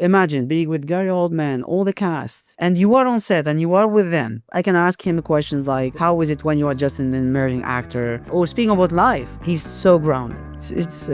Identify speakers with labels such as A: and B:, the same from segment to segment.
A: Imagine being with Gary Oldman, all the cast, and you are on set and you are with them. I can ask him questions like, how is it when you are just an emerging actor? Or speaking about life, he's so grounded. It's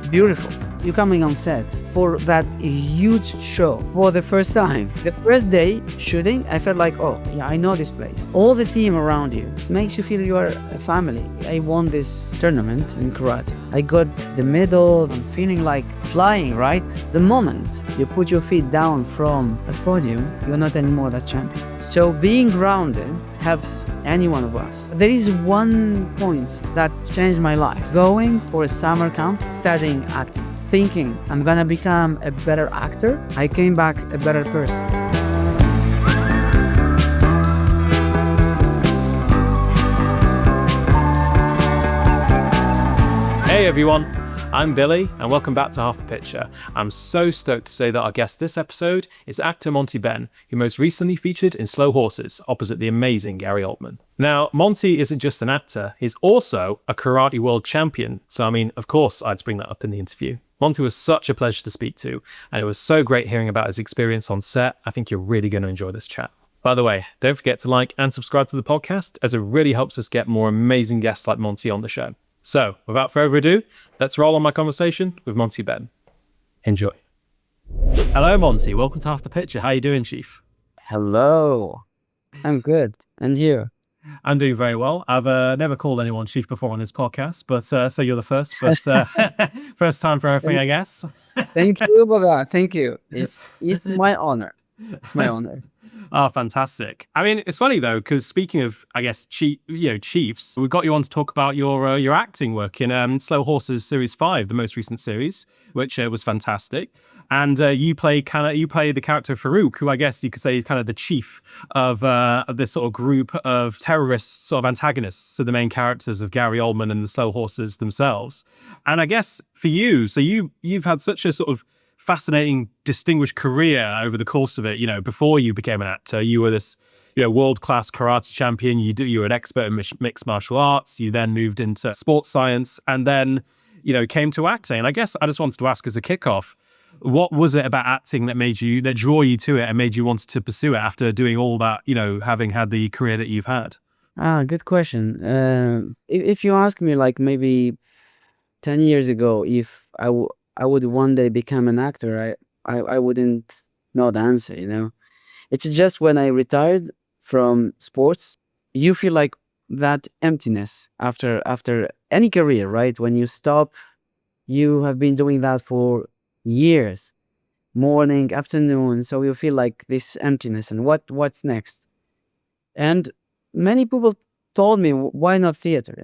A: beautiful. You're coming on set for that huge show for the first time. The first day shooting, I felt like, oh, yeah, I know this place. All the team around you, it makes you feel you are a family. I won this tournament in karate. I got the medal. I'm feeling like flying, right? The moment you put your feet down from a podium, you're not anymore that champion. So being grounded helps any one of us. There is one point that changed my life. Going for a summer camp, studying acting, thinking I'm gonna become a better actor, I came back a better person.
B: Hey everyone, I'm Billy and welcome back to Half the Picture. I'm so stoked to say that our guest this episode is actor Monty Ben, who most recently featured in Slow Horses opposite the amazing Gary Oldman. Now, Monty isn't just an actor, he's also a karate world champion, so I mean, of course I'd bring that up in the interview. Monty was such a pleasure to speak to, and it was so great hearing about his experience on set. I think you're really going to enjoy this chat. By the way, don't forget to like and subscribe to the podcast, as it really helps us get more amazing guests like Monty on the show. So, without further ado, let's roll on my conversation with Monty Ben. Enjoy. Hello, Monty. Welcome to Half the Picture. How you doing, Chief?
A: Hello. I'm good. And you?
B: I'm doing very well. I've never called anyone Chief before on this podcast, but so you're the first. But first time for everything, I guess.
A: Thank you, brother. Thank you. It's my honor. It's my honor.
B: Oh, fantastic. I mean, it's funny though, because speaking of, I guess, chiefs, we got you on to talk about your acting work in Slow Horses Series 5, the most recent series, which was fantastic. And you play the character Farouk, who I guess you could say is kind of the chief of this sort of group of terrorist sort of antagonists to the main characters of Gary Oldman and the Slow Horses themselves. And I guess for you, so you've had such a sort of fascinating, distinguished career over the course of it. You know, before you became an actor, you were this, world-class karate champion. You were an expert in mixed martial arts. You then moved into sports science, and then, came to acting. And I guess I just wanted to ask as a kickoff, what was it about acting that drew you to it and made you want to pursue it after doing all that, having had the career that you've had?
A: Good question. If you ask me, like maybe 10 years ago, if I would one day become an actor, I wouldn't know the answer. It's just when I retired from sports, you feel like that emptiness after any career, right? When you stop, you have been doing that for years, morning, afternoon, so you feel like this emptiness and what's next? And many people told me, why not theater?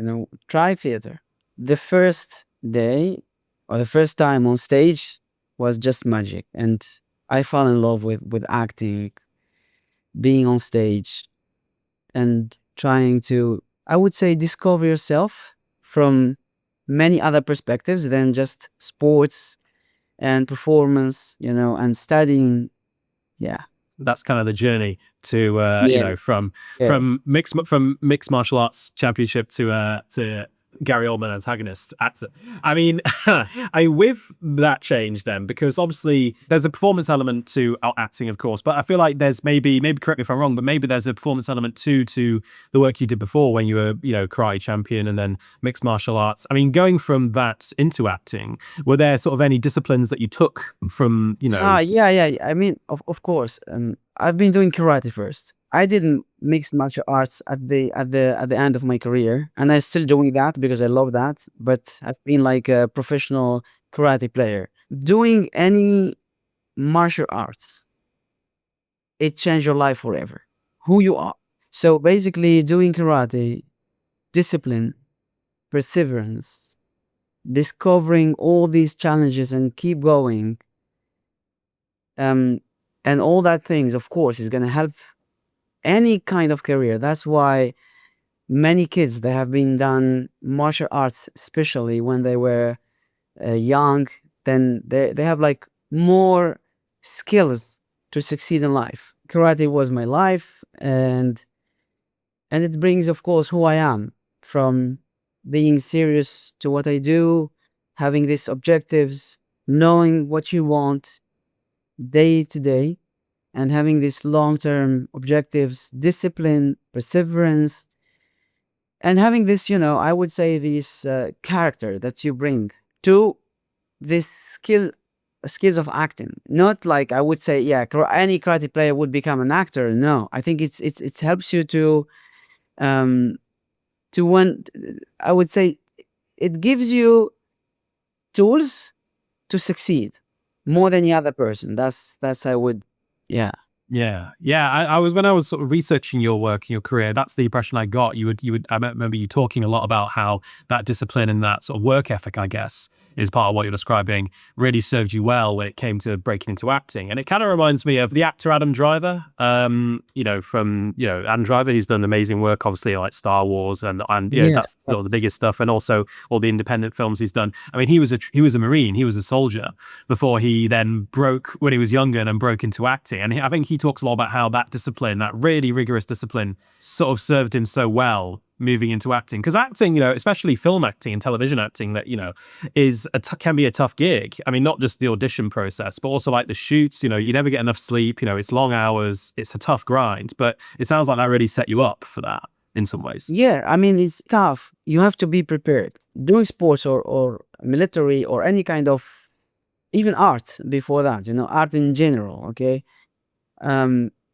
A: Try theater. The first day or the first time on stage was just magic, and I fell in love with acting, being on stage, and trying to, I would say, discover yourself from many other perspectives than just sports and performance, and studying. Yeah.
B: That's kind of the journey to
A: Yes.
B: from
A: Yes.
B: mixed martial arts championship to Gary Oldman antagonist actor. I mean, with that change then, because obviously there's a performance element to acting, of course, but I feel like there's maybe correct me if I'm wrong, but maybe there's a performance element too to the work you did before when you were, karate champion and then mixed martial arts. I mean, going from that into acting, were there sort of any disciplines that you took from,
A: Yeah. I mean, of course. I've been doing karate first. I did mixed martial arts at the end of my career, and I'm still doing that because I love that. But I've been like a professional karate player. Doing any martial arts, it changed your life forever. Who you are. So basically, doing karate, discipline, perseverance, discovering all these challenges and keep going, and all that things, of course, is gonna help any kind of career. That's why many kids, they have been done martial arts, especially when they were young, then they have like more skills to succeed in life. Karate was my life, and it brings, of course, who I am, from being serious to what I do, having these objectives, knowing what you want, day to day, and having these long-term objectives, discipline, perseverance, and having this, I would say this character that you bring to this skills of acting. Not like I would say, yeah, any karate player would become an actor. No, I think it helps you um to one. I would say it gives you tools to succeed more than the other person. That's I would, yeah.
B: Yeah, yeah. I was when I was sort of researching your work and your career. That's the impression I got. You would. I remember you talking a lot about how that discipline and that sort of work ethic, I guess, is part of what you're describing. Really served you well when it came to breaking into acting. And it kind of reminds me of the actor Adam Driver. From Adam Driver, he's done amazing work, obviously, like Star Wars, and
A: Yeah,
B: that's sort of the biggest stuff, and also all the independent films he's done. I mean, he was a Marine, he was a soldier before he then broke when he was younger and then broke into acting. And I think he talks a lot about how that discipline, that really rigorous discipline, sort of served him so well moving into acting. Because acting, especially film acting and television acting, that can be a tough gig. I mean, not just the audition process, but also like the shoots. You never get enough sleep. It's long hours. It's a tough grind. But it sounds like that really set you up for that in some ways.
A: yeah. I mean, it's tough. You have to be prepared. Doing sports or military or any kind of even art before that. Art in general. Okay,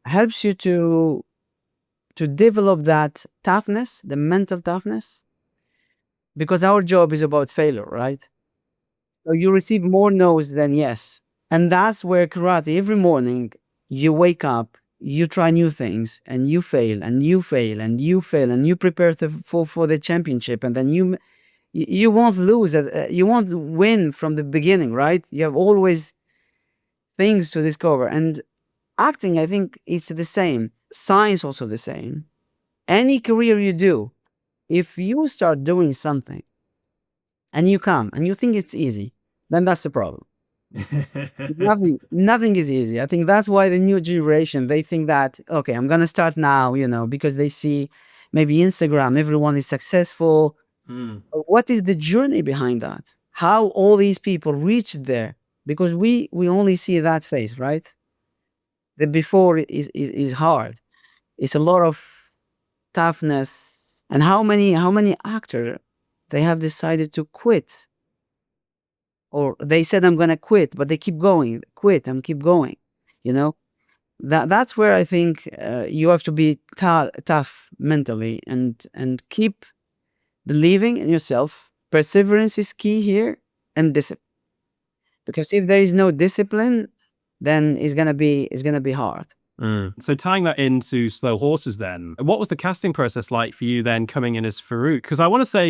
A: helps you to develop that toughness, the mental toughness, because our job is about failure, right? So you receive more no's than yes. And that's where karate, every morning, you wake up, you try new things, and you fail, and you fail, and you fail, and you prepare for the championship, and then you won't lose, you won't win from the beginning, right? You have always things to discover. And acting, I think it's the same. Science also the same. Any career you do, if you start doing something and you come and you think it's easy, then that's the problem. Nothing is easy. I think that's why the new generation, they think that, okay, I'm gonna start now, because they see maybe Instagram, everyone is successful. But what is the journey behind that? How all these people reached there? Because we only see that face, right? The before is hard. It's a lot of toughness. And how many actors they have decided to quit, or they said I'm gonna quit, but they keep going, quit and keep going. You know that's where I think you have to be tough mentally and keep believing in yourself. Perseverance is key here, and discipline. Because if there is no discipline, then it's gonna be hard.
B: So tying that into Slow Horses then, what was the casting process like for you then coming in as Farouk? Because I want to say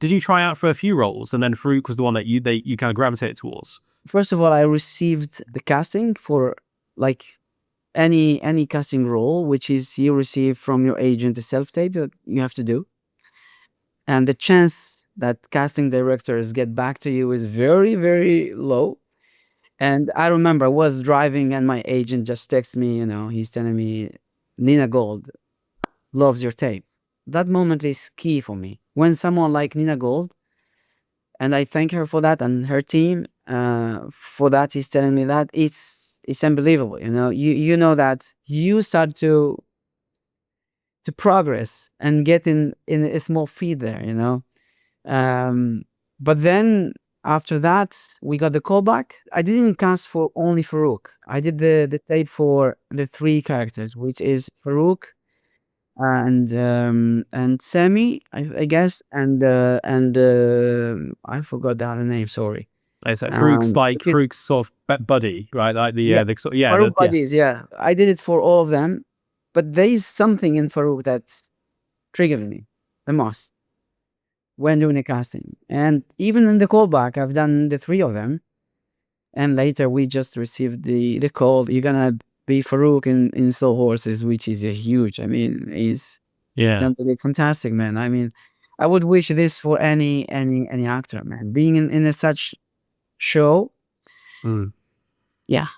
B: did you try out for a few roles and then Farouk was the one that you kind of gravitated towards?
A: First of all, I received the casting for like any casting role, which is you receive from your agent a self-tape that you have to do. And the chance that casting directors get back to you is very, very low. And I remember I was driving and my agent just texted me, he's telling me, Nina Gold loves your tape. That moment is key for me. When someone like Nina Gold, and I thank her for that and her team for that, is telling me that it's unbelievable. You know that you start to progress and get in a small feed there. But then after that, we got the callback. I didn't cast for only Farouk. I did the tape for the three characters, which is Farouk and Sammy, I guess, and I forgot the other name. Sorry.
B: So Farouk's
A: Which is
B: Farouk's sort of buddy, right? Like
A: yeah,
B: the sort
A: Farouk buddies. Yeah, I did it for all of them, but there is something in Farouk that's triggering me the most when doing a casting. And even in the callback, I've done the three of them. And later we just received the call, you're gonna be Farouk in Slow Horses, which is a huge, I mean, is something fantastic, man. I mean, I would wish this for any actor, man. Being in a such show, yeah.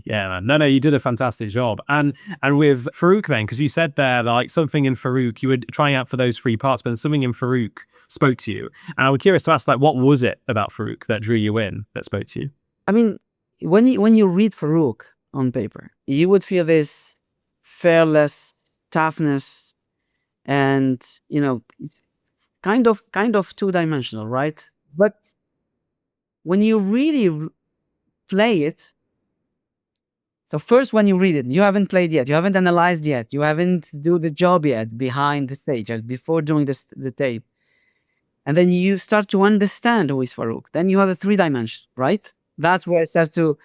B: Yeah, man. No, you did a fantastic job. And with Farouk then, because you said there that, like, something in Farouk, you were trying out for those three parts, but something in Farouk spoke to you. And I was curious to ask, like, what was it about Farouk that drew you in, that spoke to you?
A: I mean, when you read Farouk on paper, you would feel this fearless toughness, and kind of two-dimensional, right? But when you really play it, so first when you read it, you haven't played yet, you haven't analyzed yet, you haven't do the job yet behind the stage, before doing this the tape, and then you start to understand who is Farouk. Then you have a three-dimension, right? That's where it starts to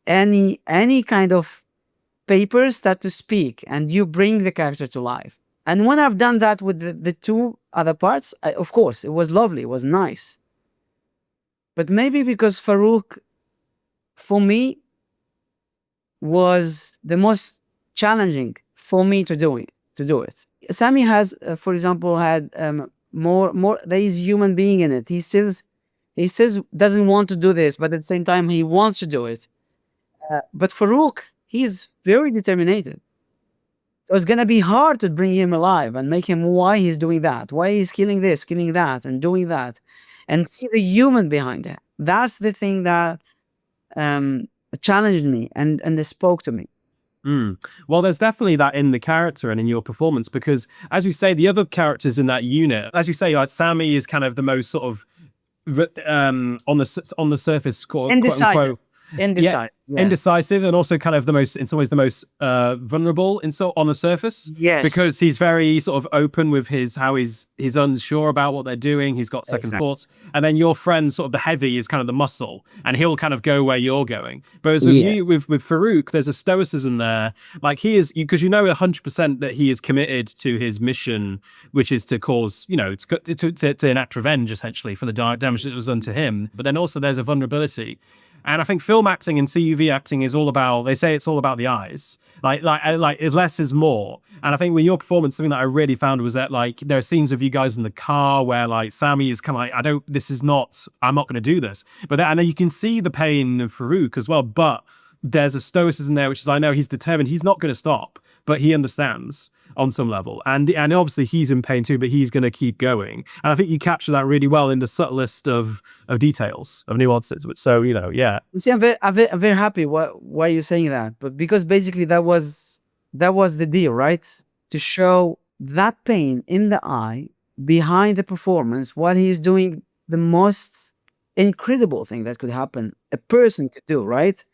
A: any kind of paper start to speak, and you bring the character to life. And when I've done that with the two other parts, of course, it was lovely, it was nice. But maybe because Farouk, for me, was the most challenging for me to do it. Sami has, for example, had more. There is human being in it. He says doesn't want to do this, but at the same time he wants to do it. But Farouk, he's very determined. So it's gonna be hard to bring him alive and make him why he's doing that, why he's killing this, killing that, and doing that, and see the human behind it. That's the thing that challenged me and it spoke to me.
B: Well, there's definitely that in the character and in your performance, because as you say, the other characters in that unit, as you say, like Sami is kind of the most sort of on the surface, quote unquote,
A: Indecisive. Yeah.
B: indecisive, and also kind of in some ways the most vulnerable on the surface.
A: Yes.
B: Because he's very sort of open with how he's unsure about what they're doing. He's got second thoughts. And then your friend, sort of the heavy, is kind of the muscle, and he'll kind of go where you're going. Whereas with you, with Farouk, there's a stoicism there. Like he is, because 100% that he is committed to his mission, which is to cause, to enact revenge essentially for the damage that was done to him. But then also there's a vulnerability. And I think film acting and CUV acting is all about, they say it's all about the eyes. Like less is more. And I think with your performance, something that I really found was that like there are scenes of you guys in the car where like Sami is kind of like, I'm not going to do this. But I know you can see the pain of Farouk as well, but there's a stoicism there, which is, I know he's determined, he's not going to stop, but he understands on some level. And obviously he's in pain too, but he's going to keep going. And I think you capture that really well in the subtlest of details, of nuances. So, yeah.
A: See, I'm very happy why you're saying that, but because basically that was the deal, right? To show that pain in the eye behind the performance, what he's doing, the most incredible thing that could happen, a person could do, right?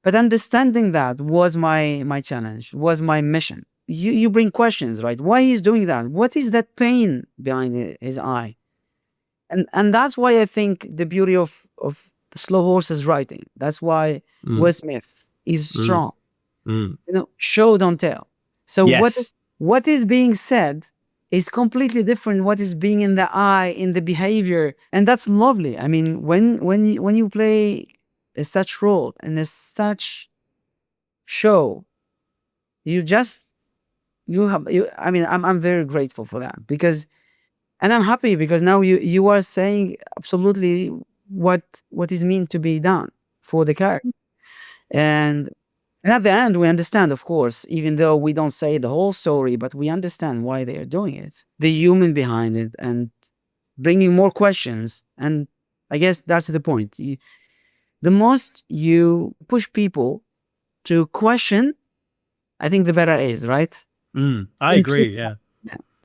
A: But understanding that was my challenge, was my mission. You bring questions, right? Why he's doing that? What is that pain behind his eye? And that's why I think the beauty of the Slow Horses writing. That's why Will Smith is strong. Show don't tell. So what is being said is completely different what is being in the eye, in the behavior, and that's lovely. I mean, when you play such role in a such show, I'm very grateful for that, because, and I'm happy because now you are saying absolutely what is meant to be done for the character, and at the end we understand, of course, even though we don't say the whole story, but we understand why they are doing it, the human behind it, and bringing more questions. And I guess that's the point. The most you push people to question, I think the better it is, right?
B: I agree. Yeah.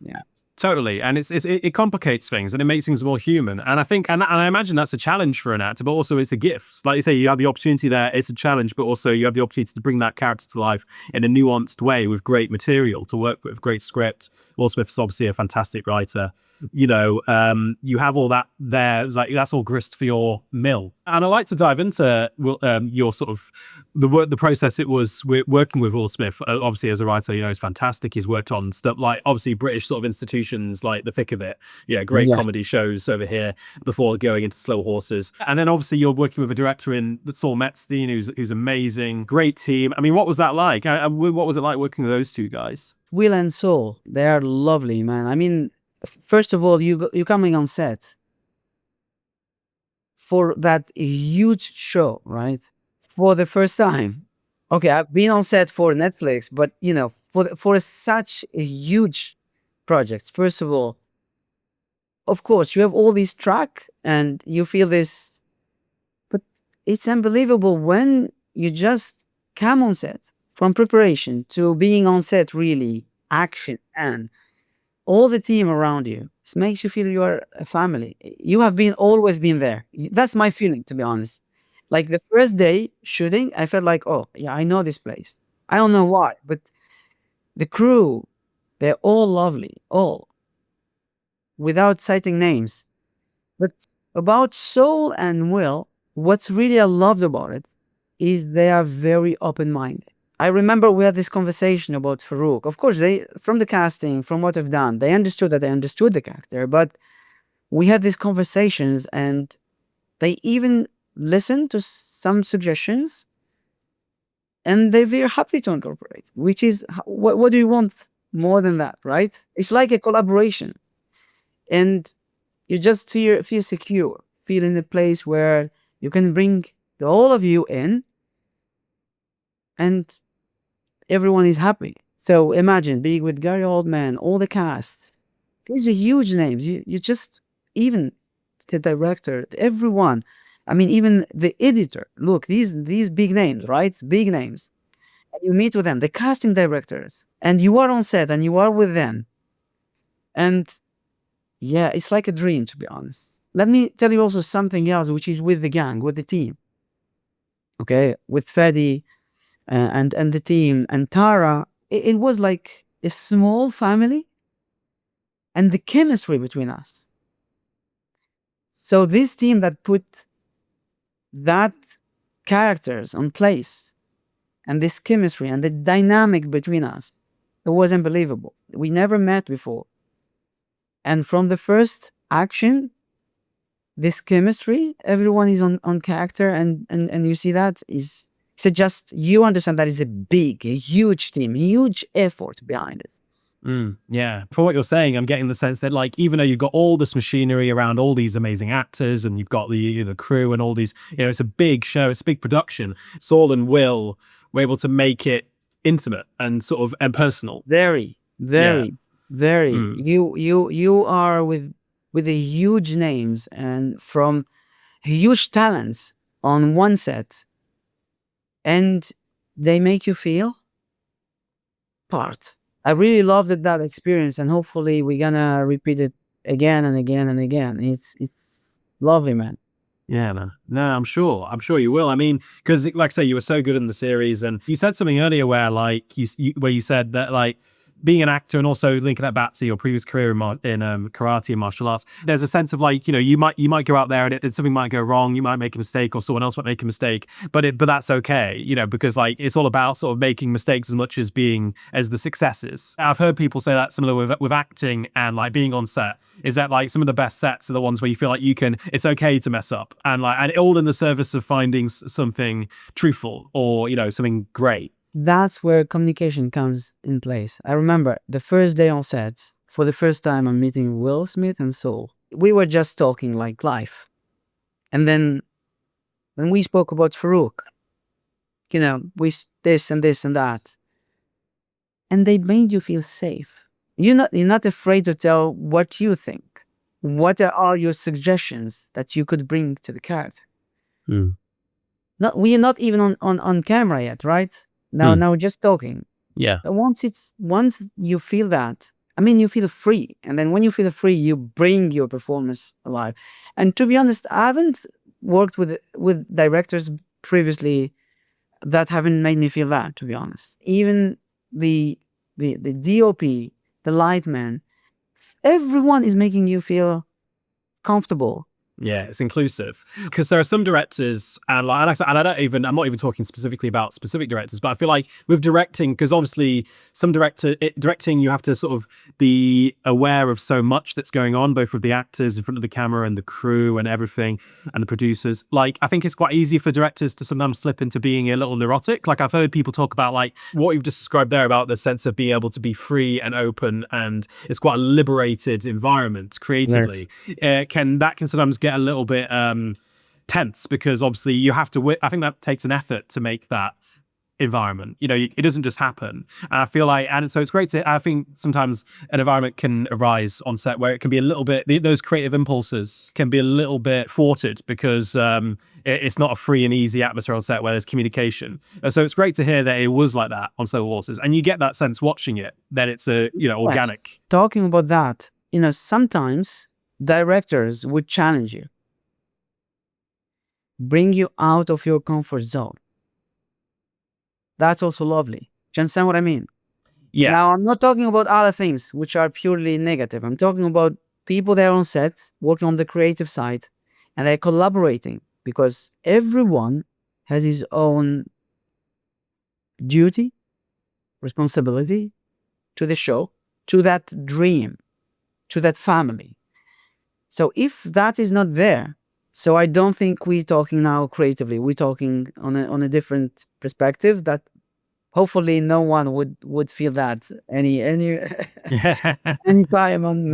A: Yeah.
B: Totally. And it complicates things and it makes things more human. And I think, and I imagine that's a challenge for an actor, but also it's a gift. Like you say, you have the opportunity there, it's a challenge, but also you have the opportunity to bring that character to life in a nuanced way with great material to work with, great script. Will Smith's obviously a fantastic writer. You have all that there, like that's all grist for your mill. And I'd like to dive into your sort of the process it was working with Will Smith. Obviously, as a writer, he's fantastic. He's worked on stuff like obviously British sort of institutions like The Thick of It, great comedy shows over here before going into Slow Horses. And then obviously you're working with a director in Saul Metzstein, who's amazing, great team. I mean, what was that like? What was it like working with those two guys?
A: Will and Saul, they are lovely, man. I mean, first of all, you coming on set for that huge show, right? For the first time. Okay, I've been on set for Netflix, but for such a huge project, first of all, of course, you have all these track and you feel this, but it's unbelievable when you just come on set, from preparation to being on set, really action, and all the team around you. It makes you feel you are a family. You have been always been there. That's my feeling, to be honest. Like the first day shooting, I felt like, oh yeah, I know this place. I don't know why, but the crew, they're all lovely, all, without citing names. But about Soul and Will, what's really I loved about it is they are very open minded. I remember we had this conversation about Farouk. Of course, they, from the casting, from what I've done, they understood that I understood the character, but we had these conversations and they even listened to some suggestions and they're very happy to incorporate, which is what do you want more than that, right? It's like a collaboration. And you just feel secure, feel in a place where you can bring all of you in and everyone is happy. So imagine being with Gary Oldman, all the cast. These are huge names. You just, even the director, everyone. I mean, even the editor. Look, these big names, right? Big names. And you meet with them, the casting directors, and you are on set and you are with them. And yeah, it's like a dream, to be honest. Let me tell you also something else, which is with the gang, with the team. Okay, with Fedi and the team and Tara, it was like a small family, and the chemistry between us. So this team that put that characters on place and this chemistry and the dynamic between us, it was unbelievable. We never met before, and from the first action, this chemistry, everyone is on character, and you see that is, so just you understand that is a huge team, huge effort behind it.
B: Yeah. For what you're saying, I'm getting the sense that, like, even though you've got all this machinery around all these amazing actors and you've got the crew and all these, it's a big show, it's a big production. Saul and Will were able to make it intimate and sort of and personal.
A: Very,
B: Yeah.
A: very. You are with the huge names and from huge talents on one set, and they make you feel part. I really loved that experience, and hopefully we're gonna repeat it again and again and again. It's lovely, man.
B: Yeah, man. No, I'm sure. I'm sure you will. I mean, because like I say, you were so good in the series, and you said something earlier where, like, where you said that, like, being an actor and also linking that back to your previous career in karate and martial arts, there's a sense of, like, you might go out there and something might go wrong, you might make a mistake, or someone else might make a mistake, but that's okay, because, like, it's all about sort of making mistakes as much as as the successes. I've heard people say that similar with acting and, like, being on set, is that, like, some of the best sets are the ones where you feel like it's okay to mess up, and all in the service of finding something truthful or something great.
A: That's where communication comes in place. I remember the first day on set, for the first time I'm meeting Will Smith and Soul. We were just talking like life. And then we spoke about Farouk, this and this and that. And they made you feel safe. You're not afraid to tell what you think. What are your suggestions that you could bring to the character? We are not even on camera yet, right? Now just talking.
B: Yeah.
A: But once you feel that, I mean, you feel free. And then when you feel free, you bring your performance alive. And to be honest, I haven't worked with directors previously that haven't made me feel that, to be honest. Even the DOP, the light man, everyone is making you feel comfortable.
B: Yeah, it's inclusive, because there are some directors, and I'm not even talking specifically about specific directors, but I feel like with directing, because obviously some directing, you have to sort of be aware of so much that's going on, both with the actors in front of the camera and the crew and everything, and the producers. Like, I think it's quite easy for directors to sometimes slip into being a little neurotic. Like, I've heard people talk about, like, what you've described there about the sense of being able to be free and open, and it's quite a liberated environment creatively.
A: Yes.
B: Can sometimes get a little bit tense, because obviously you have to I think that takes an effort to make that environment. It doesn't just happen. And I feel like, and so it's great I think sometimes an environment can arise on set where it can be a little bit, those creative impulses can be a little bit thwarted because it's not a free and easy atmosphere on set where there's communication. So it's great to hear that it was like that on Slow Horses, and you get that sense watching it that it's
A: Yes.
B: organic.
A: Talking about that, sometimes directors would challenge you, bring you out of your comfort zone. That's also lovely. Do you understand what I mean?
B: Yeah.
A: Now, I'm not talking about other things which are purely negative. I'm talking about people that are on set, working on the creative side, and they're collaborating because everyone has his own duty, responsibility to the show, to that dream, to that family. So if that is not there, so I don't think we're talking now creatively. We're talking on a different perspective that hopefully no one would feel that any any time on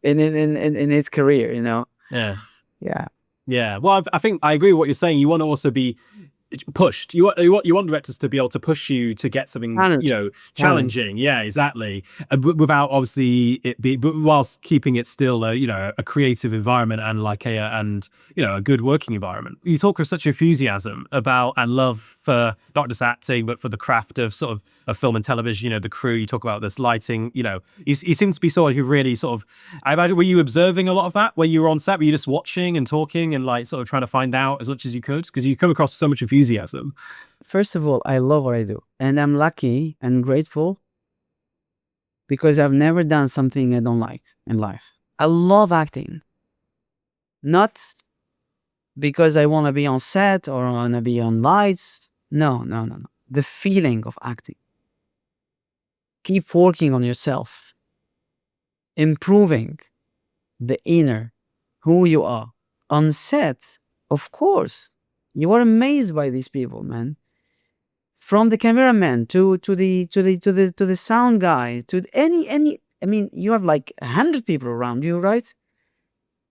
A: in his career,
B: Yeah.
A: Yeah.
B: Yeah. Well, I think I agree with what you're saying. You want to also be pushed. You want directors to be able to push you to get something challenging. Yeah, exactly. Without obviously it be, but whilst keeping it still a creative environment and like a good working environment. You talk with such enthusiasm about and love for not just acting but for the craft of sort of film and television. The crew. You talk about this lighting. You seem to be someone who really sort of. I imagine, were you observing a lot of that when you were on set? Were you just watching and talking and like sort of trying to find out as much as you could? Because you come across with so much enthusiasm.
A: First of all, I love what I do, and I'm lucky and grateful because I've never done something I don't like in life. I love acting, not because I want to be on set or I want to be on lights. No. The feeling of acting. Keep working on yourself, improving the inner, who you are. On set, of course, you are amazed by these people, man. From the cameraman to the sound guy to any. I mean, you have like 100 people around you, right?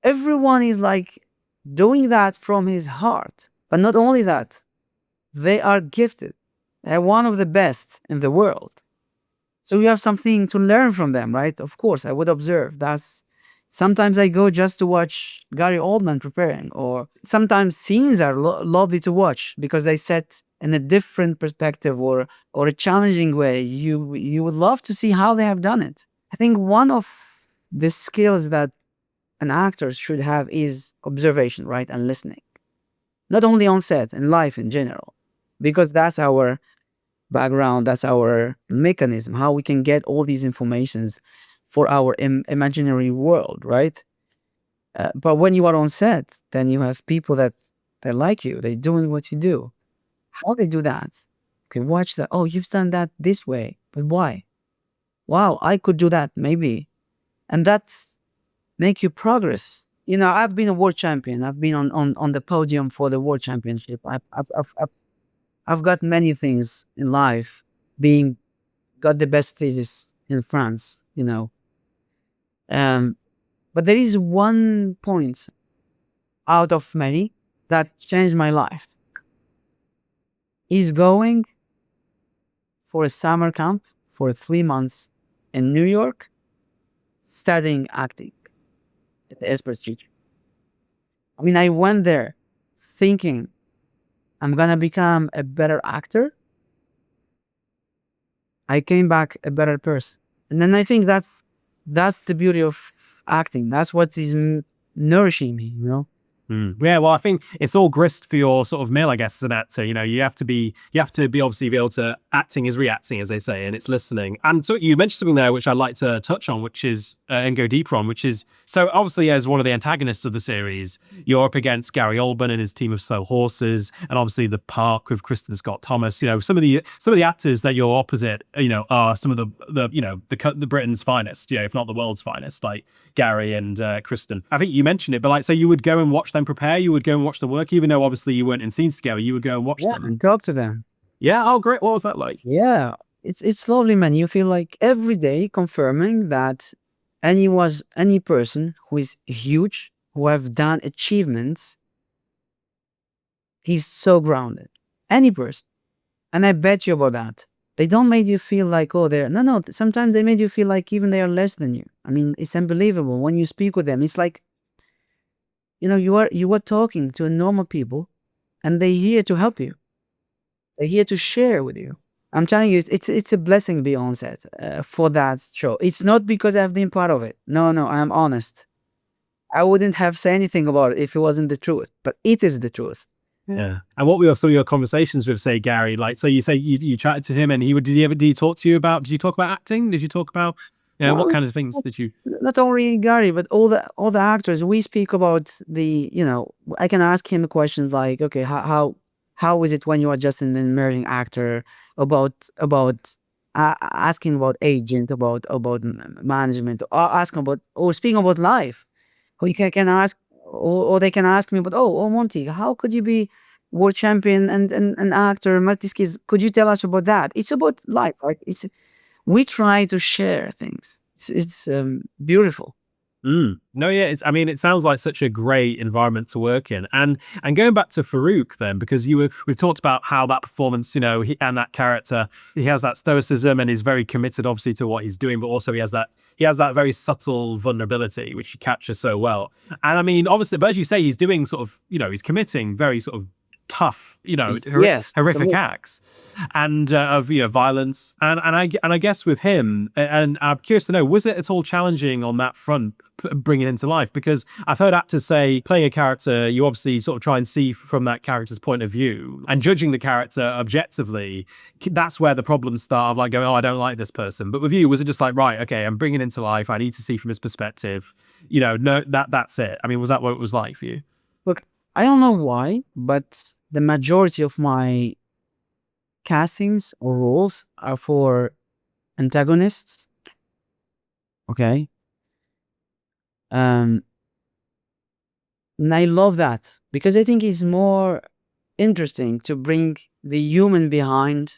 A: Everyone is like doing that from his heart. But not only that, they are gifted. They're one of the best in the world. So you have something to learn from them, right? Of course, I would observe. Sometimes I go just to watch Gary Oldman preparing, or sometimes scenes are lovely to watch because they set in a different perspective or a challenging way. You would love to see how they have done it. I think one of the skills that an actor should have is observation, right? And listening. Not only on set, in life in general. Because that's our background, that's our mechanism, how we can get all these informations for our imaginary world, right? But when you are on set, then you have people that they like you, they're doing what you do. How they do that? Okay, watch that. Oh, you've done that this way, but why? Wow, I could do that maybe, and that's make you progress. I've been a world champion. I've been on the podium for the world championship. I've got many things in life. Got the best thesis in France. But there is one point out of many that changed my life. He's going for a summer camp for 3 months in New York, studying acting at the Esper Studio. I mean, I went there thinking I'm gonna become a better actor. I came back a better person, and then I think that's the beauty of acting. That's what is nourishing me.
B: Yeah, well, I think it's all grist for your sort of mill, I guess, as an actor. You have to be obviously be able to acting is reacting, as they say, and it's listening. And so you mentioned something there which I'd like to touch on, which is and go deeper on, which is so obviously as one of the antagonists of the series, you're up against Gary Oldman and his team of slow horses, and obviously the park with Kristin Scott Thomas. Some of the actors that you're opposite, are some of the Britain's finest, if not the world's finest, like Gary and Kristin. I think you mentioned it, but like, so you would go and watch them prepare. You would go and watch the work, even though obviously you weren't in scenes together. You would go and watch them
A: and talk to them.
B: Yeah. Oh, great. What was that like?
A: Yeah, it's lovely, man. You feel like every day confirming that any person who is huge, who have done achievements, he's so grounded. Any person. And I bet you about that. They don't make you feel like, oh, they're, no. Sometimes they made you feel like even they are less than you. I mean, it's unbelievable. When you speak with them, it's like, you are talking to normal people, and they're here to help you. They're here to share with you. I'm telling you, it's a blessing to be on set for that show. It's not because I've been part of it. No, I'm honest. I wouldn't have said anything about it if it wasn't the truth, but it is the truth.
B: Yeah. And what were some of your conversations with, say, Gary? Like, so you say you chatted to him, and did he talk to you about? Did you talk about acting? Did you talk about, what
A: Well,
B: kind of things did you?
A: not only Gary, but all the actors. We speak about I can ask him questions like, okay, how is it when you are just an emerging actor? About asking about agent, about management, or asking about, or speaking about life. Or you can ask, or they can ask me about, oh Monty, how could you be world champion and an actor, multi skills? Could you tell us about that? It's about life, right? We try to share things. It's beautiful.
B: No, yeah, I mean, it sounds like such a great environment to work in. And going back to Farouk then, because we've talked about how that performance, and that character, he has that stoicism and is very committed, obviously, to what he's doing, but also he has that very subtle vulnerability, which he captures so well. And I mean, obviously, but as you say, he's doing sort of, he's committing very sort of tough,
A: Yes,
B: horrific acts, and of violence, and I guess with him, and I'm curious to know, was it at all challenging on that front, bringing it into life? Because I've heard actors say, playing a character, you obviously sort of try and see from that character's point of view, and judging the character objectively, that's where the problems start, of like going, oh, I don't like this person. But with you, was it just like, right, okay, I'm bringing it into life, I need to see from his perspective, no, that's it? I mean, was that what it was like for you?
A: look, I don't know why, but the majority of my castings or roles are for antagonists. Okay. And I love that because I think it's more interesting to bring the human behind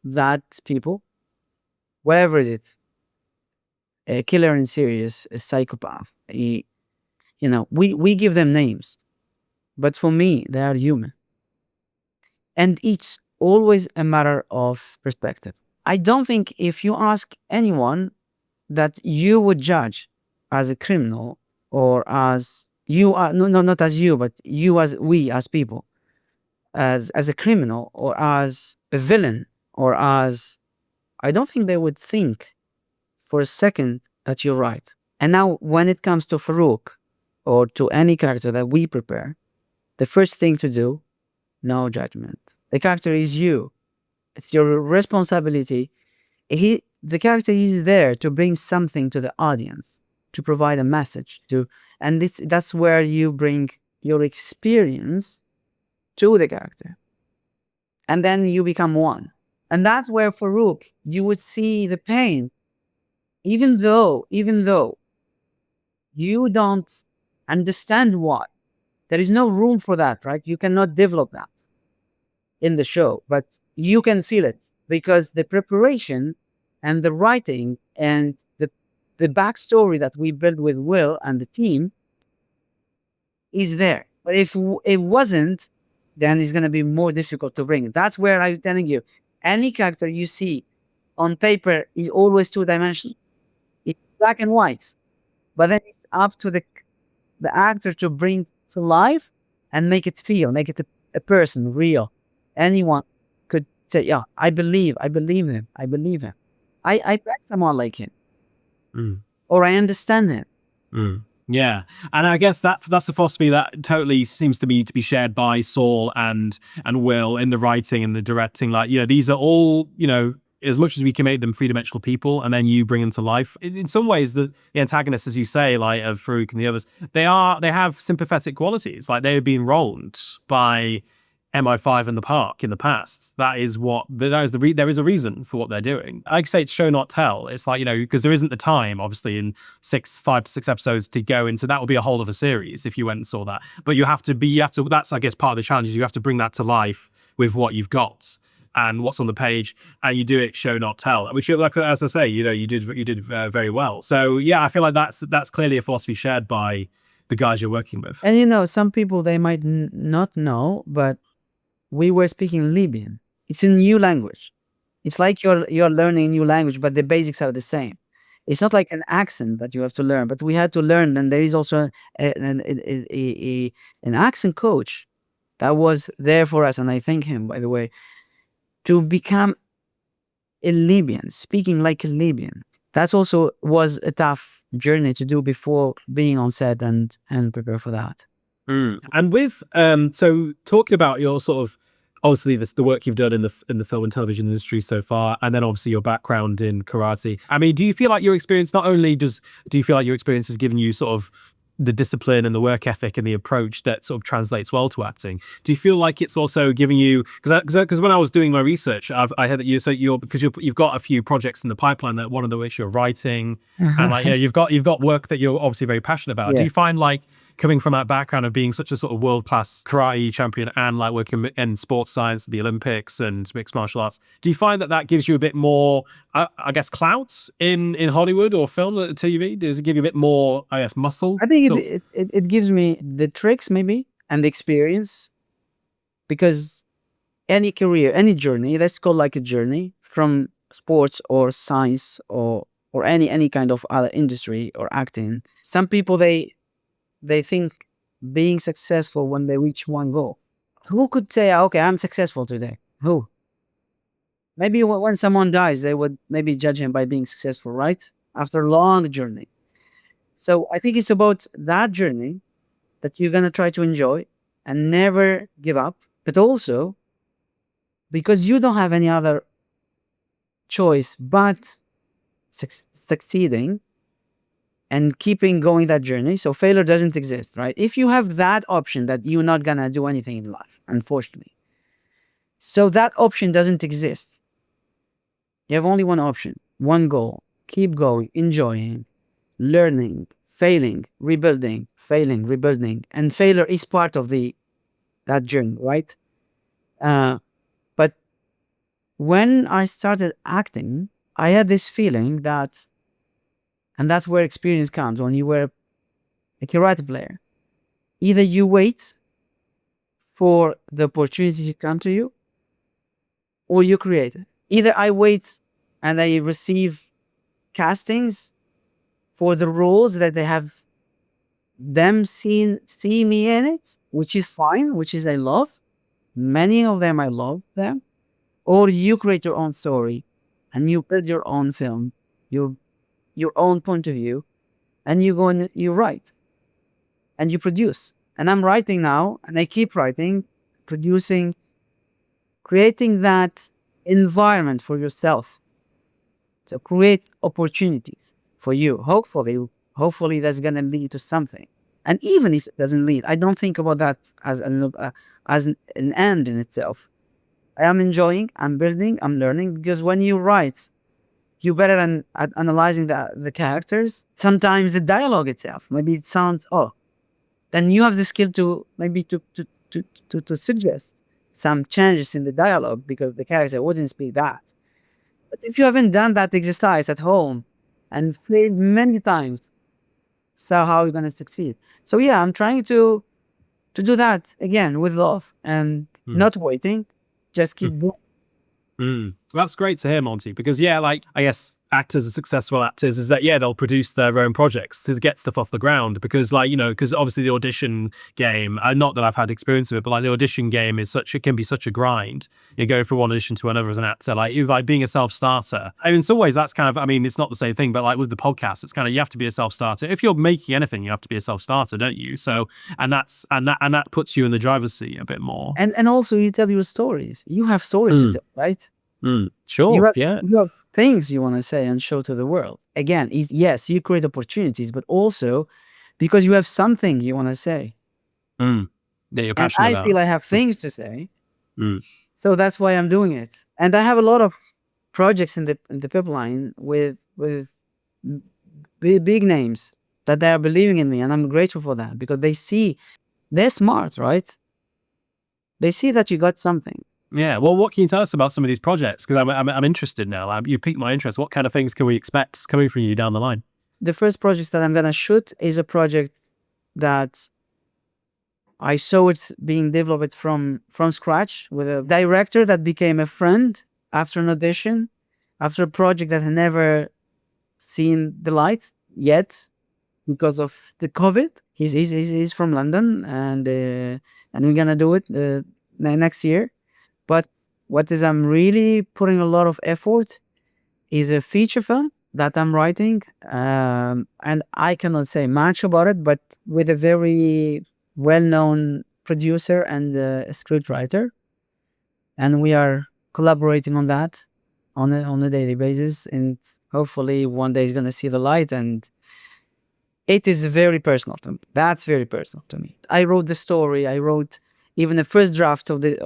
A: that people, whatever it is, a killer in serious, a psychopath. We give them names, but for me, they are human, and it's always a matter of perspective. I don't think if you ask anyone that you would judge as a criminal, or as you are, no, not as you, but you, as we, as people, as a criminal, or as a villain, or as, I don't think they would think for a second that you're right. And now when it comes to Farouk, or to any character that we prepare, the first thing to do, no judgment. The character is you. It's your responsibility. The character is there to bring something to the audience, to provide a message, and that's where you bring your experience to the character, and then you become one. And that's where Farouk, you would see the pain, even though you don't understand why. There is no room for that, right? You cannot develop that in the show, but you can feel it because the preparation and the writing and the backstory that we built with Will and the team is there. But if it wasn't, then it's going to be more difficult to bring. That's where I'm telling you, any character you see on paper is always two-dimensional. It's black and white, but then it's up to the actor to bring to life and make it feel, make it a person, real. Anyone could say, yeah, I believe him. I believe him. I bet someone like him. Or I understand him.
B: Yeah, and I guess that's a philosophy that totally seems to be shared by Saul and Will in the writing and the directing. Like, these are all, as much as we can make them three-dimensional people, and then you bring them to life. In some ways, the antagonists, as you say, like of Farouk and the others, they have sympathetic qualities. Like, they have been wronged by MI5 in the park in the past. There is a reason for what they're doing. Like I say, it's show not tell. It's like, because there isn't the time, obviously, in 5 to 6 episodes to go into. That would be a whole of a series if you went and saw that. But that's, I guess, part of the challenge is you have to bring that to life with what you've got and what's on the page, and you do it show not tell, which, like, as I say, you did very well. So yeah, I feel like that's clearly a philosophy shared by the guys you're working with.
A: And some people, they might not know, but we were speaking Libyan. It's a new language. It's like you're learning a new language, but the basics are the same. It's not like an accent that you have to learn, but we had to learn. And there is also an accent coach that was there for us, and I thank him, by the way, to become a Libyan, speaking like a Libyan. That's also was a tough journey to do before being on set and prepare for that.
B: And with so talking about your sort of obviously the work you've done in the film and television industry so far, and then obviously your background in karate. I mean, do you feel like your experience not only do you feel like your experience has given you sort of the discipline and the work ethic and the approach that sort of translates well to acting? Do you feel like it's also giving you, because when I was doing my research, I heard that you've got a few projects in the pipeline, that one of which you're writing, and like you've got work that you're obviously very passionate about. Do
A: Yeah.
B: you find like coming from that background of being such a sort of world-class karate champion and like working in sports science, the Olympics and mixed martial arts, do you find that gives you a bit more, I guess, clout in Hollywood or film, TV? Does it give you a bit more, I guess, muscle?
A: I think it gives me the tricks maybe and the experience, because any career, any journey, let's call like a journey from sports or science or any kind of other industry or acting. Some people they think being successful when they reach one goal. Who could say, okay, I'm successful today? Who? Maybe when someone dies, they would maybe judge him by being successful, right? After a long journey. So I think it's about that journey that you're going to try to enjoy and never give up, but also because you don't have any other choice but succeeding and keeping going that journey. So failure doesn't exist, right? If you have that option that you're not going to do anything in life, unfortunately. So that option doesn't exist. You have only one option, one goal. Keep going, enjoying, learning, failing, rebuilding, failing, rebuilding. And failure is part of that journey, right? But when I started acting, I had this feeling that, and that's where experience comes, when you were a karate player. Either you wait for the opportunity to come to you, or you create it. Either I wait and I receive castings for the roles that they have them see me in it, which is fine, which is I love. Many of them I love them. Or you create your own story and you build your own film, your own point of view, and you go and you write and you produce. And I'm writing now, and I keep writing, producing, creating that environment for yourself. So create opportunities for you. Hopefully that's gonna lead to something. And even if it doesn't lead, I don't think about that as an end in itself. I am enjoying, I'm building, I'm learning, because when you write, you're better at analyzing the characters. Sometimes the dialogue itself, maybe it sounds, then you have the skill to maybe to suggest some changes in the dialogue because the character wouldn't speak that. But if you haven't done that exercise at home and failed many times, so how are you going to succeed? So yeah, I'm trying to do that again with love and not waiting, just keep doing.
B: Well, that's great to hear, Monty, because yeah, like I guess actors are successful actors is that they'll produce their own projects to get stuff off the ground, because because obviously the audition game, not that I've had experience of it, but like the audition game it can be such a grind. You go from one audition to another as an actor, like being a self-starter. I mean, in some ways that's kind of, I mean, it's not the same thing, but like with the podcast, it's kind of, you have to be a self-starter. If you're making anything, you have to be a self-starter, don't you? So, and that puts you in the driver's seat a bit more.
A: And also you tell your stories. You have stories to tell, right?
B: Sure, yeah.
A: You have things you want to say and show to the world. Again, yes, you create opportunities, but also because you have something you want to say.
B: That you're
A: And
B: passionate
A: I
B: about.
A: feel I have things to say. So that's why I'm doing it. And I have a lot of projects in the pipeline with big names that they are believing in me, and I'm grateful for that, because they're smart, right? They see that you got something.
B: Yeah, well, what can you tell us about some of these projects? Because I'm interested now. You piqued my interest. What kind of things can we expect coming from you down the line?
A: The first project that I'm gonna shoot is a project that I saw it being developed from scratch with a director that became a friend after an audition, after a project that had never seen the light yet because of the COVID. He's from London, and we're gonna do it next year. But what is I'm really putting a lot of effort is a feature film that I'm writing, and I cannot say much about it, but with a very well-known producer and a scriptwriter, and we are collaborating on that on a daily basis, and hopefully one day it's gonna see the light. And it is very personal to me. That's very personal to me. I wrote the story. I wrote even the first draft of the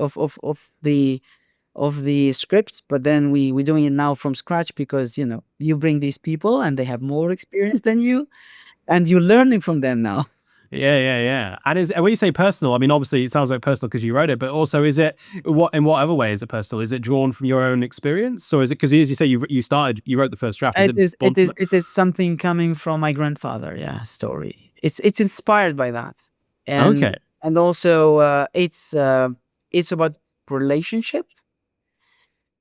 A: script, but then we're doing it now from scratch because you bring these people and they have more experience than you, and you're learning from them now.
B: Yeah. And when you say personal, I mean, obviously it sounds like personal because you wrote it, but also is it in what other way is it personal? Is it drawn from your own experience, or is it because, as you say, you wrote the first draft?
A: It is something coming from my grandfather. Yeah, story. It's inspired by that, and
B: Okay.
A: and also it's about relationship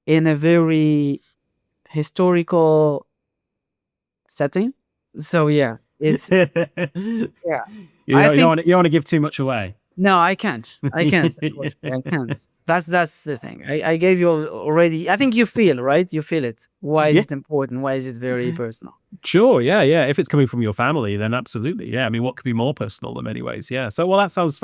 A: in a very historical setting. So yeah, it's yeah.
B: You
A: I
B: don't, you don't
A: think
B: want to, you don't want to give too much away.
A: no, I can't. I can't. Unfortunately, I can't. That's the thing. I gave you already. I think you feel right. You feel it. Why is
B: Yeah.
A: it important? Why is it very personal?
B: Sure. Yeah. If it's coming from your family, then absolutely. Yeah. I mean, what could be more personal in many ways? Yeah. So, well, that sounds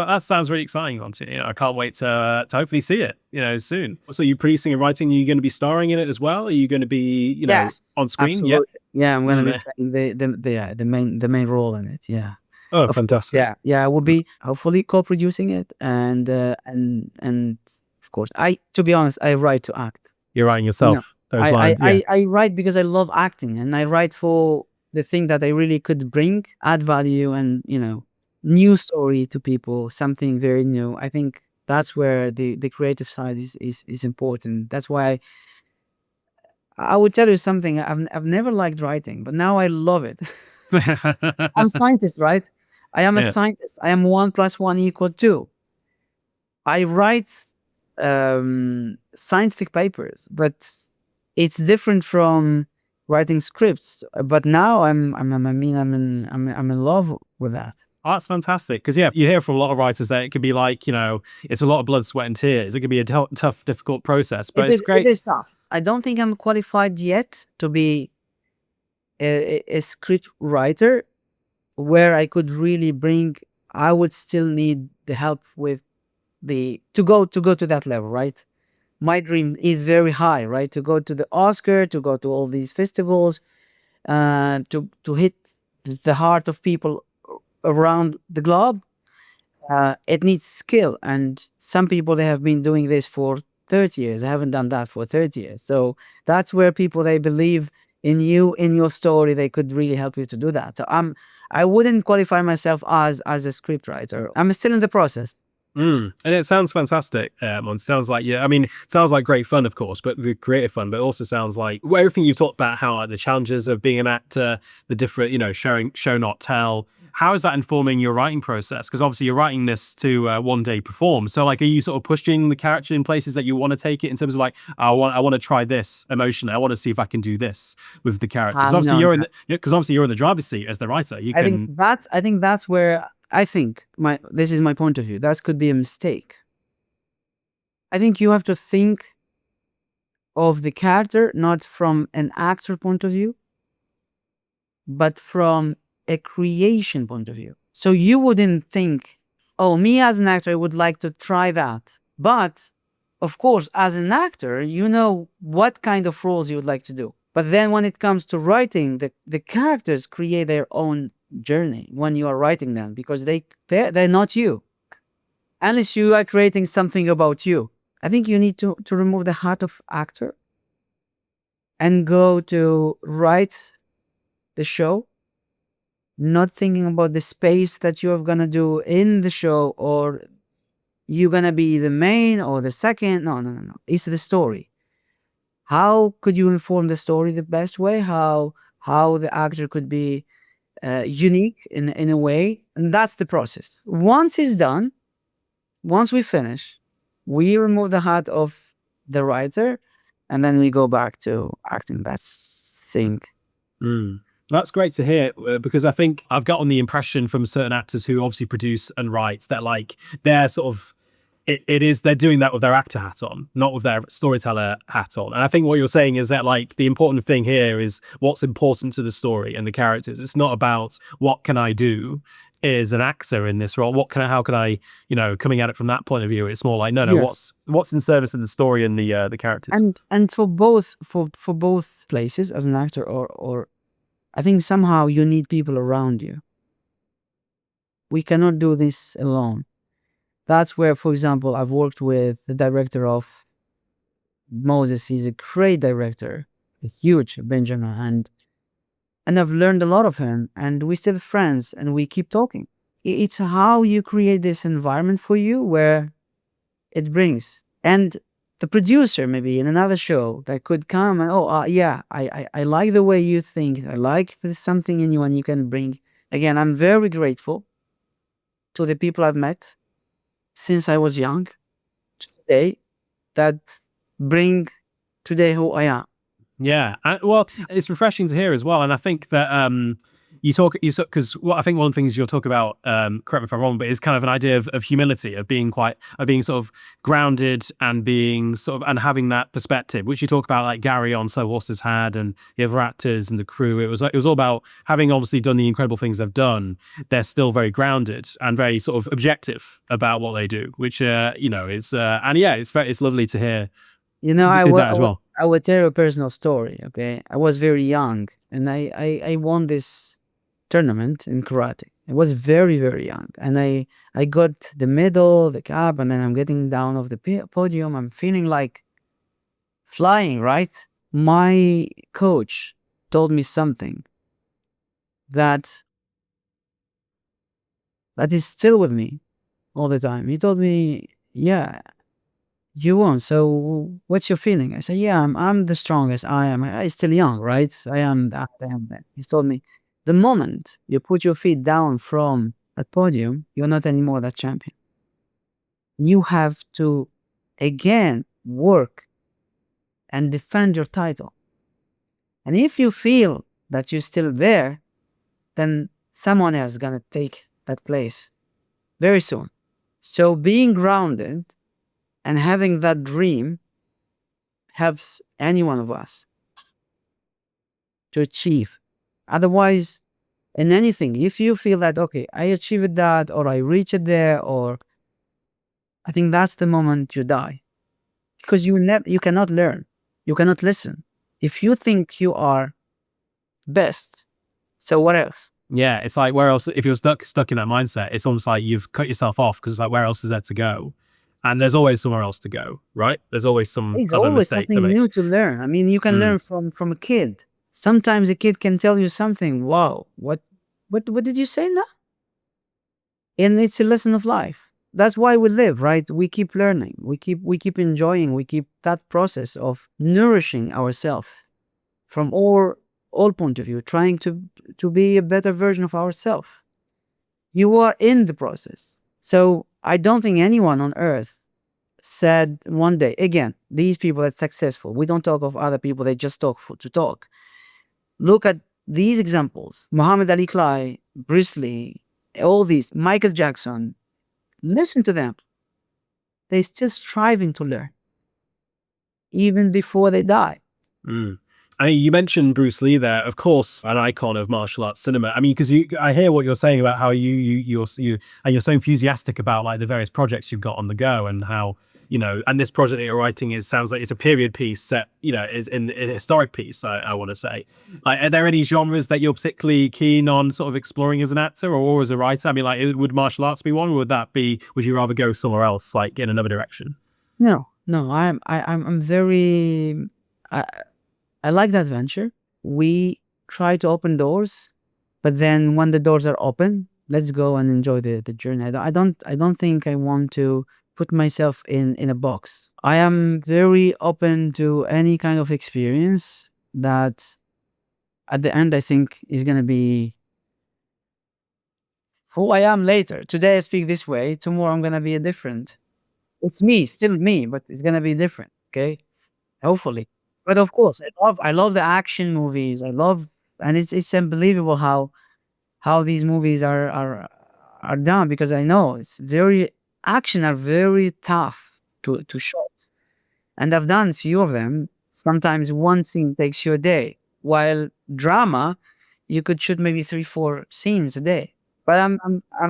B: really exciting, Monty. I can't wait to hopefully see it, soon. So, you producing and writing? Are you going to be starring in it as well? Are you going to be,
A: Yes,
B: on screen? Yeah.
A: absolutely. Yeah, I'm gonna be
B: Mm,
A: playing the main role in it. Yeah.
B: Oh,
A: Of course,
B: fantastic.
A: yeah, I will be hopefully co-producing it, and of course, to be honest, I write to act.
B: You're writing
A: You know,
B: yourself those
A: I I
B: lines. Yeah.
A: I, I write because I love acting, and I write for the thing that I really could bring, add value, and new story to people, something very new. I think that's where the creative side is important. That's why I would tell you something. I've never liked writing, but now I love it. I'm a scientist, right? I am a
B: Yeah.
A: scientist. I am 1 + 1 = 2. I write scientific papers, but it's different from writing scripts. But now I'm in love with that.
B: Oh, that's fantastic. Because, yeah, you hear from a lot of writers that it could be like, it's a lot of blood, sweat, and tears. It could be a tough, difficult process, but
A: It
B: it's
A: is it
B: great.
A: is tough. I don't think I'm qualified yet to be a script writer where I could really bring. I would still need the help with to go to that level, right? My dream is very high, right? To go to the Oscar, to go to all these festivals, to hit the heart of people around the globe. It needs skill, and some people they have been doing this for 30 years. They haven't done that for 30 years. So that's where people they believe in you, in your story, they could really help you to do that. So I wouldn't qualify myself as a script writer. I'm still in the process.
B: And it sounds fantastic. It sounds like, yeah, I mean, it sounds like great fun, of course, but the creative fun, but it also sounds like everything you've talked about, how the challenges of being an actor, the different, show not tell. How is that informing your writing process? Because obviously you're writing this to one day perform. So, like, are you sort of pushing the character in places that you want to take it in terms of like, I want to try this emotion. I want to see if I can do this with the character. Because obviously
A: No, no.
B: you're in the driver's seat as the writer. You can.
A: I think that's where I think this is my point of view. That could be a mistake. I think you have to think of the character not from an actor point of view, but from a creation point of view. So you wouldn't think, oh, me as an actor, I would like to try that. But of course, as an actor, you know what kind of roles you would like to do. But then when it comes to writing, the characters create their own journey when you are writing them because they're not you. Unless you are creating something about you. I think you need to remove the heart of actor and go to write the show, not thinking about the space that you're gonna do in the show or you're gonna be the main or the second. No. It's the story. How could you inform the story the best way? How the actor could be unique in a way, and that's the process. Once it's done, once we finish, we remove the hat of the writer, and then we go back to acting. That's thing.
B: Mm. That's great to hear because I think I've gotten the impression from certain actors who obviously produce and write that like they're sort of it is they're doing that with their actor hat on, not with their storyteller hat on. And I think what you're saying is that like the important thing here is what's important to the story and the characters. It's not about what can I do as an actor in this role. How can I, coming at it from that point of view. It's more like no,
A: Yes.
B: what's in service of the story and the characters.
A: And for both places as an actor or I think somehow you need people around you. We cannot do this alone. That's where, for example, I've worked with the director of Moses. He's a great director, a huge Benjamin, and I've learned a lot of him, and we're still friends, and we keep talking. It's how you create this environment for you where it brings. And the producer, maybe in another show, that could come and, yeah, I like the way you think. I like there's something in you and you can bring. Again, I'm very grateful to the people I've met since I was young to today that bring today who I am.
B: Yeah, well, it's refreshing to hear as well, and I think that because I think one of the things you'll talk about, correct me if I'm wrong, but is kind of an idea of humility, of being sort of grounded and being sort of and having that perspective, which you talk about like Gary on Slow Horses had, and the other actors and the crew. It was all about having obviously done the incredible things they've done. They're still very grounded and very sort of objective about what they do, which is and yeah, it's lovely to hear. That as well.
A: I will tell you a personal story, okay? I was very young, and I won this tournament in karate. I was very, very young, and I got the medal, the cup, and then I'm getting down off the podium. I'm feeling like flying, right? My coach told me something that is still with me all the time. He told me, yeah, you won. So what's your feeling? I said, yeah, I'm the strongest. I'm still young, right? I am that. I am that. He told me, the moment you put your feet down from that podium, you're not anymore that champion. You have to again work and defend your title. And if you feel that you're still there, then someone else is gonna take that place very soon. So being grounded and having that dream helps any one of us to achieve. Otherwise, in anything, if you feel that, okay, I achieved that, or I reached there, or I think that's the moment you die. Because you cannot learn. You cannot listen. If you think you are best, so what else?
B: Yeah, it's like where else? If you're stuck in that mindset, it's almost like you've cut yourself off because it's like where else is there to go? And there's always somewhere else to go, right? There's always some
A: There's
B: other
A: always
B: mistake to
A: something
B: make.
A: new to learn. I mean, you can learn from a kid. Sometimes a kid can tell you something. Wow, what did you say now? And it's a lesson of life. That's why we live, right? We keep learning. We keep enjoying. We keep that process of nourishing ourselves from all point of view, trying to be a better version of ourselves. You are in the process. So I don't think anyone on earth said one day, again, these people that's successful, we don't talk of other people, they just talk to talk. Look at these examples. Muhammad Ali Clay, Bruce Lee, all these, Michael Jackson. Listen to them. They're still striving to learn, even before they die.
B: I mean, you mentioned Bruce Lee there, of course, an icon of martial arts cinema. I mean, because I hear what you're saying about how you're so enthusiastic about like the various projects you've got on the go, and how and this project that you're writing sounds like it's a period piece set, is in a historic piece. I want to say, like, are there any genres that you're particularly keen on sort of exploring as an actor or as a writer? I mean, like, would martial arts be one, or would you rather go somewhere else, like in another direction?
A: No, I'm very. I like the adventure. We try to open doors, but then when the doors are open, let's go and enjoy the journey. I don't think I want to put myself in a box. I am very open to any kind of experience that at the end I think is gonna be who I am later. Today I speak this way. Tomorrow I'm gonna be a different. It's me, still me, but it's gonna be different. Okay, hopefully. But of course, I love the action movies. And it's unbelievable how these movies are done, because I know it's very action are very tough to shoot. And I've done a few of them. Sometimes one scene takes you a day, while drama, you could shoot maybe 3, 4 scenes a day. But I'm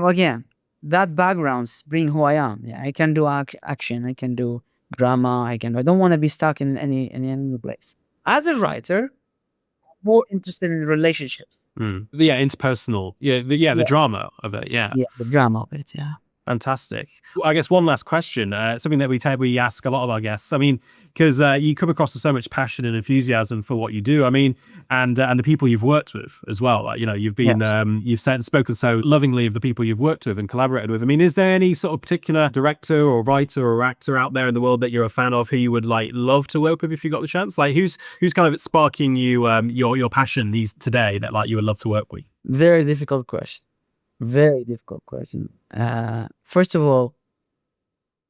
A: again, that backgrounds bring who I am. Yeah, I can do action, I can do drama, I don't want to be stuck in any place. As a writer, more interested in relationships.
B: Yeah, interpersonal. Yeah, the
A: Yeah,
B: drama of it. Yeah.
A: yeah, the drama of it. Yeah.
B: Fantastic. I guess one last question, something that we ask a lot of our guests. I mean, because you come across with so much passion and enthusiasm for what you do. I mean, and the people you've worked with as well. Like, you've been
A: Yes.
B: you've said and spoken so lovingly of the people you've worked with and collaborated with. I mean, is there any sort of particular director or writer or actor out there in the world that you're a fan of who you would like love to work with if you got the chance? Like, who's kind of sparking you your passion today that like you would love to work with?
A: Very difficult question. Very difficult question. First of all,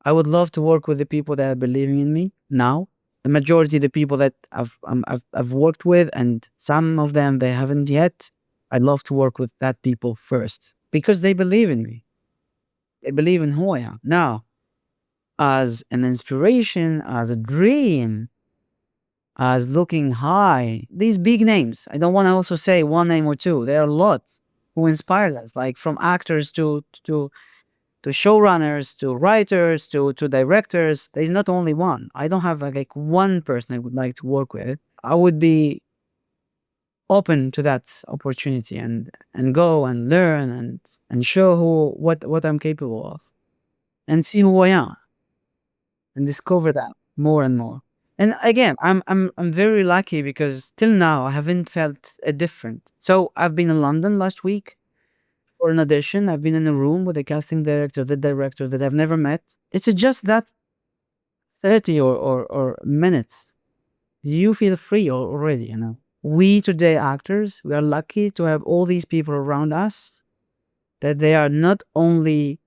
A: I would love to work with the people that are believing in me now. The majority of the people that I've worked with, and some of them they haven't yet. I'd love to work with that people first because they believe in me. They believe in who I am. Now, as an inspiration, as a dream, as looking high, these big names. I don't want to also say one name or two. There are lots who inspires us, like from actors to showrunners, to writers, to directors. There's not only one. I don't have like one person I would like to work with. I would be open to that opportunity and go and learn and show what I'm capable of and see who I am and discover that more and more. And again, I'm very lucky because till now I haven't felt a different. So I've been in London last week for an audition. I've been in a room with a casting director, the director that I've never met. It's just that 30 or minutes. You feel free already, We today actors, we are lucky to have all these people around us that they are not only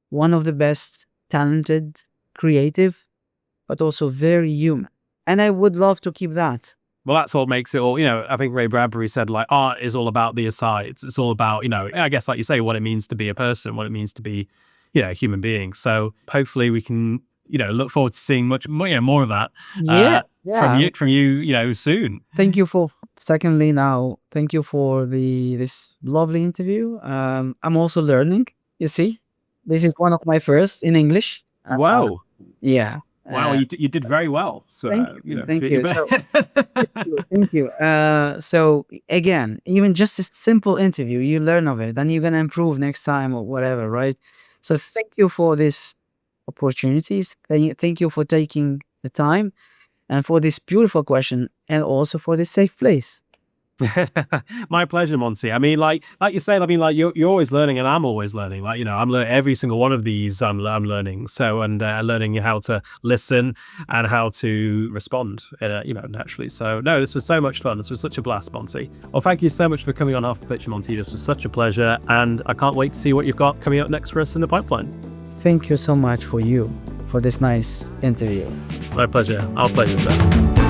A: one of the best talented, creative, but also very human. And I would love to keep that.
B: Well, that's what makes it all, I think Ray Bradbury said, like, art is all about the asides. It's all about, I guess, like you say, what it means to be a person, what it means to be, a human being. So hopefully we can, look forward to seeing much more, more of that from you, soon.
A: Thank you secondly, now, thank you for this lovely interview. I'm also learning, you see. This is one of my first in English.
B: Wow.
A: Yeah.
B: Wow, you did very well. So
A: thank you. So, thank you. So again, even just a simple interview, you learn of it, then you're gonna improve next time or whatever, right? So thank you for this opportunities. Thank you for taking the time and for this beautiful question and also for this safe place.
B: My pleasure, Monty. I mean, like you said, I mean, like you're always learning, and I'm always learning. Like, I'm learning every single one of these. I'm learning. So, and learning how to listen and how to respond, naturally. So, no, this was so much fun. This was such a blast, Monty. Well, thank you so much for coming on Half the Picture, Monty. This was such a pleasure, and I can't wait to see what you've got coming up next for us in the pipeline.
A: Thank you so much for this nice interview.
B: My pleasure. Our pleasure, sir.